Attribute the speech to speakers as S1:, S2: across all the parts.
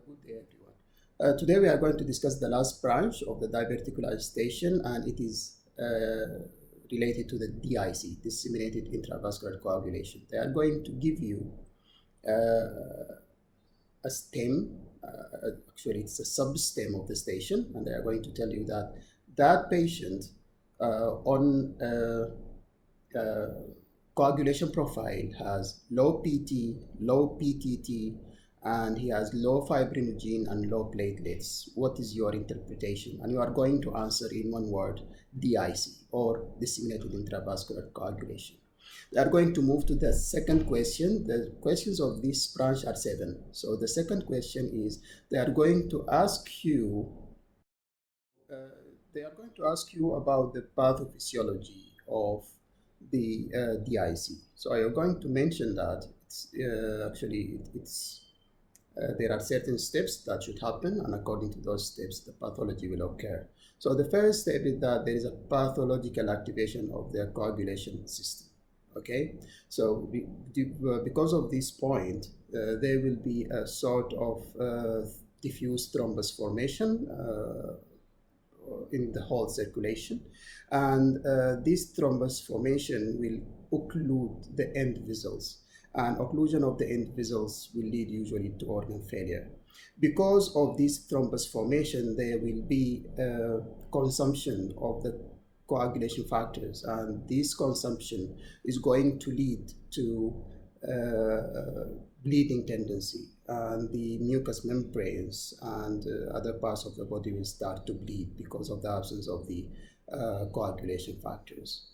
S1: Good day, everyone. Today we are going to discuss the last branch of the diverticular agitation, and it is related to the DIC, disseminated intravascular coagulation. They are going to give you a stem, actually it's a sub-stem of the station, and they are going to tell you that that patient on coagulation profile has low PT, low PTT, and he has low fibrinogen and low platelets. What is your interpretation? And you are going to answer in one word, DIC, or disseminated intravascular coagulation. We are going to move to the second question. The questions of this branch are 7. So the second question is, they are going to ask you about the pathophysiology of the DIC. So you're going to mention that there are certain steps that should happen, and according to those steps, the pathology will occur. So the first step is that there is a pathological activation of the coagulation system. Okay, so because of this point, there will be a sort of diffuse thrombus formation in the whole circulation, and this thrombus formation will occlude the end vessels, and occlusion of the end vessels will lead usually to organ failure. Because of this thrombus formation, there will be consumption of the coagulation factors, and this consumption is going to lead to bleeding tendency, and the mucous membranes and other parts of the body will start to bleed because of the absence of the coagulation factors.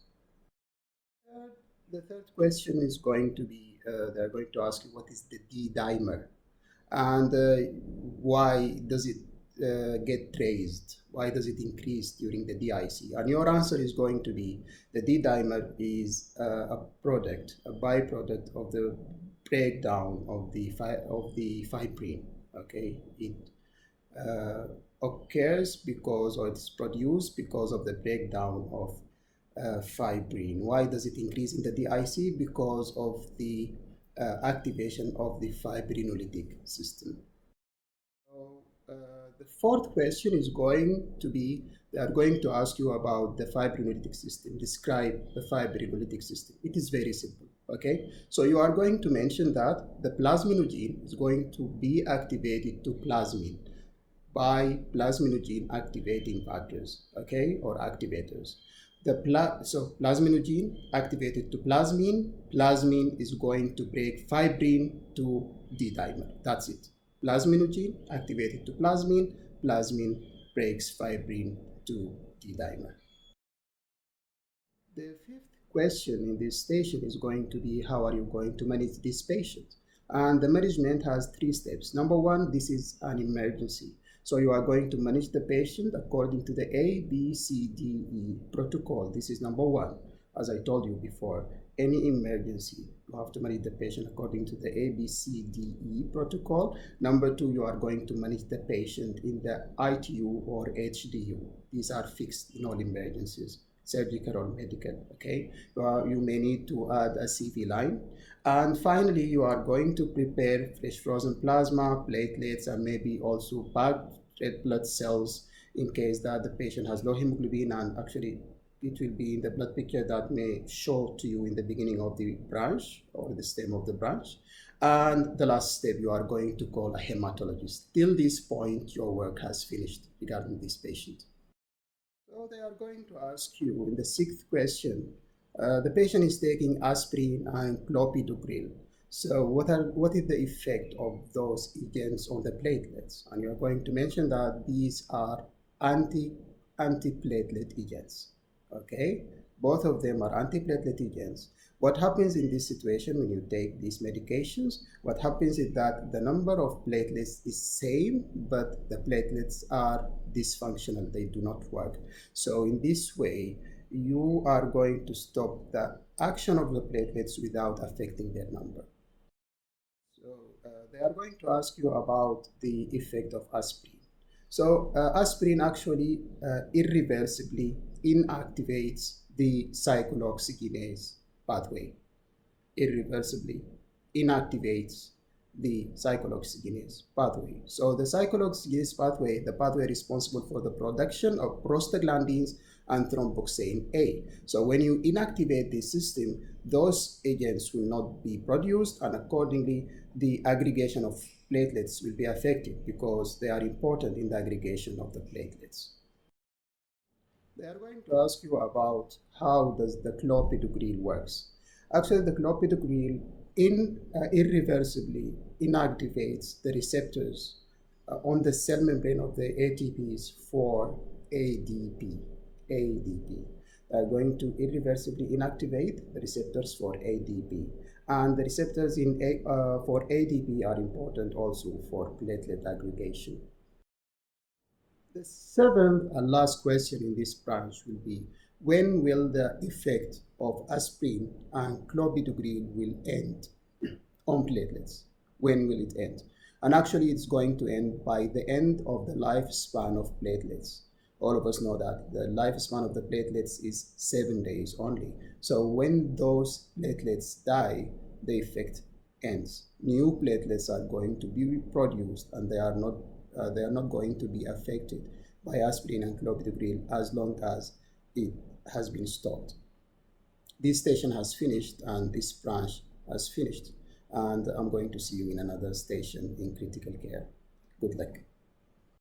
S1: The third question is going to be, they're going to ask you what is the D-dimer, and why does it get raised? Why does it increase during the DIC? And your answer is going to be the D-dimer is a byproduct of the breakdown of the fibrin. Okay, it occurs because, or it's produced because of the breakdown of fibrin. Why does it increase in the DIC? Because of the activation of the fibrinolytic system. So the fourth question is going to be, they are going to ask you about the fibrinolytic system. Describe the fibrinolytic system. It is very simple. Okay, so you are going to mention that the plasminogen is going to be activated to plasmin by plasminogen activating factors, okay, or activators. So plasminogen activated to plasmin. Plasmin is going to break fibrin to D-dimer. That's it. Plasminogen activated to plasmin. Plasmin breaks fibrin to D-dimer. The fifth question in this station is going to be, how are you going to manage this patient? And the management has 3 steps. Number 1, this is an emergency. So you are going to manage the patient according to the ABCDE protocol. This is number 1. As I told you before, any emergency, you have to manage the patient according to the ABCDE protocol. Number 2, you are going to manage the patient in the ITU or HDU. These are fixed in all emergencies, surgical or medical. Okay, you may need to add a CV line. And finally, you are going to prepare fresh frozen plasma, platelets, and maybe also packed red blood cells in case that the patient has low hemoglobin, and actually it will be in the blood picture that may show to you in the beginning of the branch or the stem of the branch. And the last step, you are going to call a hematologist. Till this point, your work has finished regarding this patient. So they are going to ask you in the 6th question, the patient is taking aspirin and clopidogrel. So what is the effect of those agents on the platelets? And you're going to mention that these are antiplatelet agents. Okay, both of them are antiplatelet agents. What happens in this situation when you take these medications? What happens is that the number of platelets is same, but the platelets are dysfunctional. They do not work. So in this way, you are going to stop the action of the platelets without affecting their number. So they are going to ask you about the effect of aspirin. So aspirin actually irreversibly inactivates the cyclooxygenase pathway. Irreversibly inactivates the cyclooxygenase pathway. So the cyclooxygenase pathway, the pathway responsible for the production of prostaglandins and thromboxane A. So when you inactivate this system, those agents will not be produced, and accordingly, the aggregation of platelets will be affected because they are important in the aggregation of the platelets. They are going to ask you about how does the clopidogrel works. Actually, the clopidogrel irreversibly inactivates the receptors on the cell membrane of the ATPs for ADP. ADP. They are going to irreversibly inactivate the receptors for ADP. And the receptors for ADP are important also for platelet aggregation. The seventh and last question in this branch will be, when will the effect of aspirin and clopidogrel will end on platelets? When will it end? And actually, it's going to end by the end of the lifespan of platelets. All of us know that the lifespan of the platelets is 7 days only. So when those platelets die, the effect ends. New platelets are going to be produced, and they are not going to be affected by aspirin and clopidogrel as long as it has been stopped. This station has finished, and this branch has finished, and I'm going to see you in another station in critical care. Good luck.